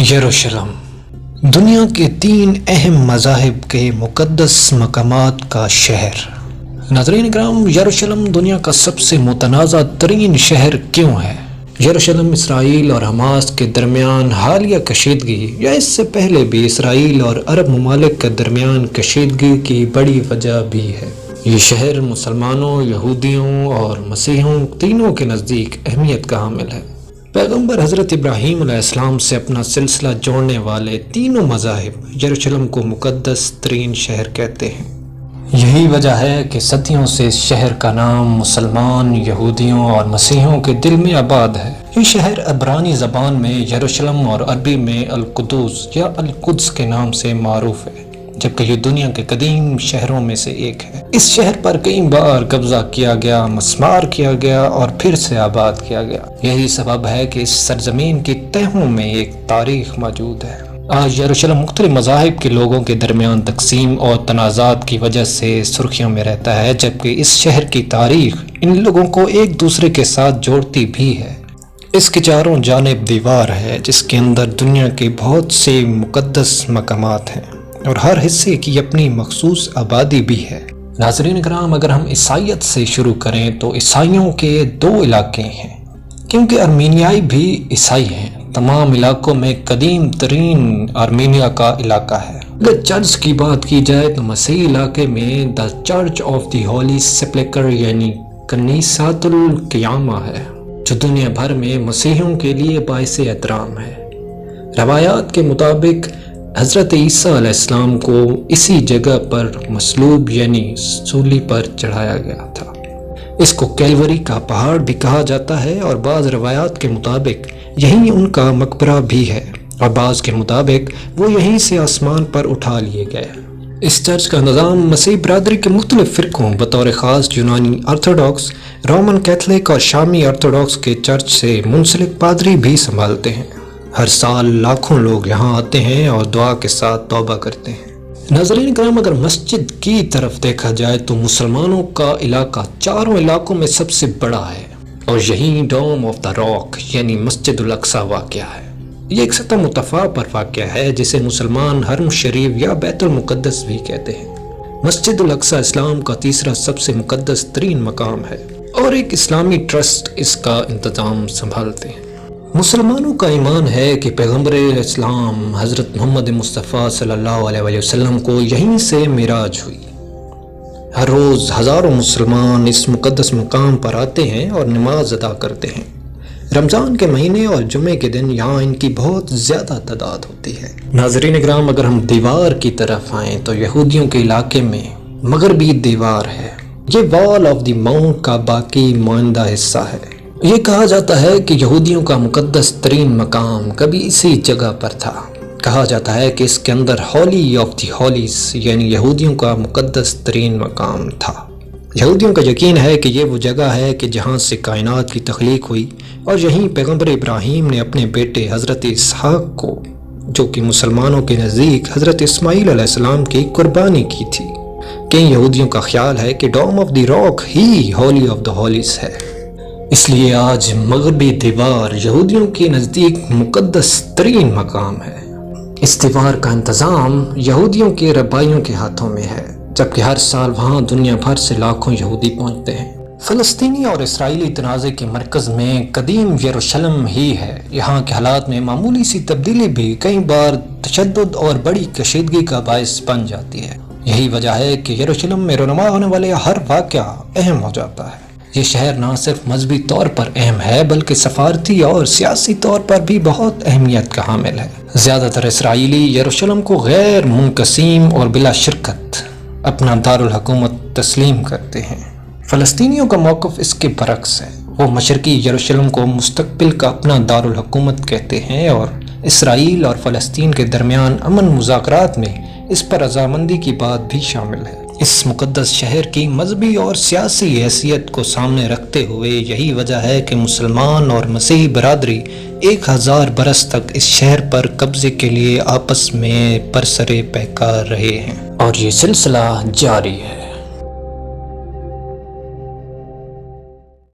یروشلم دنیا کے 3 اہم مذاہب کے مقدس مقامات کا شہر۔ ناظرین اکرام، یروشلم دنیا کا سب سے متنازع ترین شہر کیوں ہے؟ یروشلم اسرائیل اور حماس کے درمیان حالیہ کشیدگی یا اس سے پہلے بھی اسرائیل اور عرب ممالک کے درمیان کشیدگی کی بڑی وجہ بھی ہے۔ یہ شہر مسلمانوں، یہودیوں اور مسیحیوں تینوں کے نزدیک اہمیت کا حامل ہے۔ پیغمبر حضرت ابراہیم علیہ السلام سے اپنا سلسلہ جوڑنے والے تینوں مذاہب یروشلم کو مقدس ترین شہر کہتے ہیں۔ یہی وجہ ہے کہ صدیوں سے اس شہر کا نام مسلمان، یہودیوں اور مسیحیوں کے دل میں آباد ہے۔ یہ شہر عبرانی زبان میں یروشلم اور عربی میں القدس یا القدس کے نام سے معروف ہے، جبکہ یہ دنیا کے قدیم شہروں میں سے ایک ہے۔ اس شہر پر کئی بار قبضہ کیا گیا، مسمار کیا گیا اور پھر سے آباد کیا گیا۔ یہی سبب ہے کہ اس سرزمین کی تہوں میں ایک تاریخ موجود ہے۔ آج یروشلم مختلف مذاہب کے لوگوں کے درمیان تقسیم اور تنازعات کی وجہ سے سرخیوں میں رہتا ہے، جبکہ اس شہر کی تاریخ ان لوگوں کو ایک دوسرے کے ساتھ جوڑتی بھی ہے۔ اس کے چاروں جانب دیوار ہے جس کے اندر دنیا کے بہت سے مقدس مقامات ہیں اور ہر حصے کی اپنی مخصوص آبادی بھی ہے۔ ناظرین اکرام، اگر ہم عیسائیت سے شروع کریں تو عیسائیوں کے 2 علاقے ہیں، کیونکہ ارمینیائی بھی عیسائی ہیں۔ تمام علاقوں میں قدیم ترین ارمینیا کا علاقہ ہے۔ اگر چرچ کی بات کی جائے تو مسیحی علاقے میں the Church of the Holy Sepulchre یعنی کنیسۃ القیامہ ہے، جو دنیا بھر میں مسیحیوں کے لیے باعث احترام ہے۔ روایات کے مطابق حضرت عیسیٰ علیہ السلام کو اسی جگہ پر مصلوب یعنی سولی پر چڑھایا گیا تھا۔ اس کو کیلوری کا پہاڑ بھی کہا جاتا ہے اور بعض روایات کے مطابق یہیں ان کا مقبرہ بھی ہے، اور بعض کے مطابق وہ یہیں سے آسمان پر اٹھا لیے گئے۔ اس چرچ کا نظام مسیح برادری کے مختلف فرقوں بطور خاص یونانی آرتھوڈاکس، رومن کیتھولک اور شامی آرتھوڈاکس کے چرچ سے منسلک پادری بھی سنبھالتے ہیں۔ ہر سال لاکھوں لوگ یہاں آتے ہیں اور دعا کے ساتھ توبہ کرتے ہیں۔ ناظرین کرام، اگر مسجد کی طرف دیکھا جائے تو مسلمانوں کا علاقہ چاروں علاقوں میں سب سے بڑا ہے، اور یہیں ڈوم آف دا راک یعنی مسجد الاقصیٰ واقع ہے۔ یہ ایک سطح مرتفع پر واقع ہے جسے مسلمان حرم شریف یا بیت المقدس بھی کہتے ہیں۔ مسجد الاقصیٰ اسلام کا تیسرا سب سے مقدس ترین مقام ہے اور ایک اسلامی ٹرسٹ اس کا انتظام سنبھالتے ہیں۔ مسلمانوں کا ایمان ہے کہ پیغمبر اسلام حضرت محمد مصطفیٰ صلی اللہ علیہ وسلم کو یہیں سے معراج ہوئی۔ ہر روز ہزاروں مسلمان اس مقدس مقام پر آتے ہیں اور نماز ادا کرتے ہیں۔ رمضان کے مہینے اور جمعے کے دن یہاں ان کی بہت زیادہ تعداد ہوتی ہے۔ ناظرین اکرام، اگر ہم دیوار کی طرف آئیں تو یہودیوں کے علاقے میں مغربی دیوار ہے۔ یہ وال آف دی ماؤنٹ کا باقی ماندہ حصہ ہے۔ یہ کہا جاتا ہے کہ یہودیوں کا مقدس ترین مقام کبھی اسی جگہ پر تھا۔ کہا جاتا ہے کہ اس کے اندر ہولی آف دی ہولیز یعنی یہودیوں کا مقدس ترین مقام تھا۔ یہودیوں کا یقین ہے کہ یہ وہ جگہ ہے کہ جہاں سے کائنات کی تخلیق ہوئی، اور یہیں پیغمبر ابراہیم نے اپنے بیٹے حضرت اسحاق کو، جو کہ مسلمانوں کے نزدیک حضرت اسماعیل علیہ السلام کی قربانی کی تھی۔ کئی یہودیوں کا خیال ہے کہ ڈوم آف دی راک ہی ہولی آف دا ہولیز ہے، اس لیے آج مغربی دیوار یہودیوں کے نزدیک مقدس ترین مقام ہے۔ اس دیوار کا انتظام یہودیوں کے ربائیوں کے ہاتھوں میں ہے، جبکہ ہر سال وہاں دنیا بھر سے لاکھوں یہودی پہنچتے ہیں۔ فلسطینی اور اسرائیلی تنازع کے مرکز میں قدیم یروشلم ہی ہے۔ یہاں کے حالات میں معمولی سی تبدیلی بھی کئی بار تشدد اور بڑی کشیدگی کا باعث بن جاتی ہے۔ یہی وجہ ہے کہ یروشلم میں رونما ہونے والے ہر واقعہ اہم ہو جاتا ہے۔ یہ شہر نہ صرف مذہبی طور پر اہم ہے بلکہ سفارتی اور سیاسی طور پر بھی بہت اہمیت کا حامل ہے۔ زیادہ تر اسرائیلی یروشلم کو غیر منقسم اور بلا شرکت اپنا دارالحکومت تسلیم کرتے ہیں۔ فلسطینیوں کا موقف اس کے برعکس ہے۔ وہ مشرقی یروشلم کو مستقبل کا اپنا دارالحکومت کہتے ہیں، اور اسرائیل اور فلسطین کے درمیان امن مذاکرات میں اس پر رضامندی کی بات بھی شامل ہے۔ اس مقدس شہر کی مذہبی اور سیاسی حیثیت کو سامنے رکھتے ہوئے یہی وجہ ہے کہ مسلمان اور مسیحی برادری 1000 برس تک اس شہر پر قبضے کے لیے آپس میں پرسرے پیکار رہے ہیں، اور یہ سلسلہ جاری ہے۔